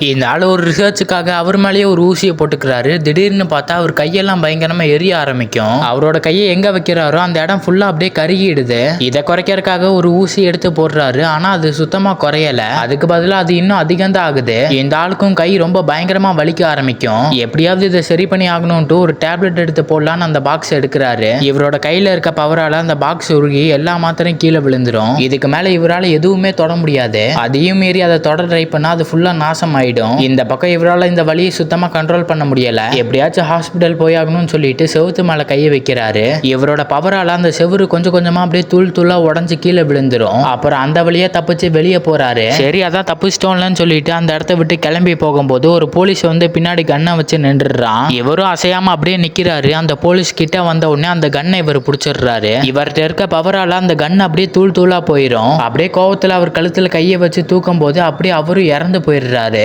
இந்த ஆள் ஒரு ரிசர்ச்சுக்காக அவர் மேலேயே ஒரு ஊசியை போட்டுக்கிறாரு. திடீர்னு பார்த்தா அவர் கையெல்லாம் பயங்கரமா எரிய ஆரம்பிக்கும். அவரோட கையை எங்க வைக்கிறாரோ அந்த இடம் ஃபுல்லா அப்படியே கருகிடுது. இதை குறைக்கிறதுக்காக ஒரு ஊசி எடுத்து போடுறாரு. ஆனா அது சுத்தமா குறையல. அதுக்கு பதிலாக அது இன்னும் அதிகம் தான் ஆகுது. இந்த ஆளுக்கும் கை ரொம்ப பயங்கரமா வலிக்க ஆரம்பிக்கும். எப்படியாவது இதை சரி பண்ணி ஆகணும்ட்டு ஒரு டேப்லெட் எடுத்து போடலான்னு அந்த பாக்ஸ் எடுக்கிறாரு. இவரோட கையில இருக்க பவரால அந்த பாக்ஸ் உருகி எல்லா மாத்திரையும் கீழே விழுந்துரும். இதுக்கு மேல இவரால் எதுவுமே தொட முடியாது. அதையும் மீறி அதை தொட ட்ரை பண்ணா அது ஃபுல்லா நாசம் ஆயிடும். இந்த பக்கம் இவரால் இந்த வலியை சுத்தமா கண்ட்ரோல் பண்ண முடியல. எப்படியாச்சும் ஹாஸ்பிட்டல் போய் ஆகணும்னு சொல்லிட்டு செவுத்து மேல கையை வைக்கிறாரு. இவரோட பவரால அந்த செவுரு கொஞ்சம் கொஞ்சமா அப்படியே தூள் தூளா உடஞ்சு கீழே விழுந்துரும். அப்புறம் அந்த வழியா தப்பிச்சு வெளியே போறாரு. சரி அதான் தப்பிச்சிட்டோம்லன்னு சொல்லிட்டு அந்த இடத்த விட்டு கிளம்பி போகும்போது ஒரு போலீஸ் வந்து பின்னாடி கண்ணை வச்சு நின்றுறான். இவரும் அசையாம அப்படியே நிக்கிறாரு. அந்த போலீஸ் கிட்ட வந்த உடனே அந்த கண்ணை இவர் பிடிச்சிடுறாரு. இவர்கிட்ட இருக்க பவரால அந்த கன் அப்படியே தூள் தூளா போயிடும். அப்படியே கோவத்துல அவர் கழுத்துல கையை வச்சு தூக்கும் போது அப்படியே அவரும் இறந்து போயிடுறாரு.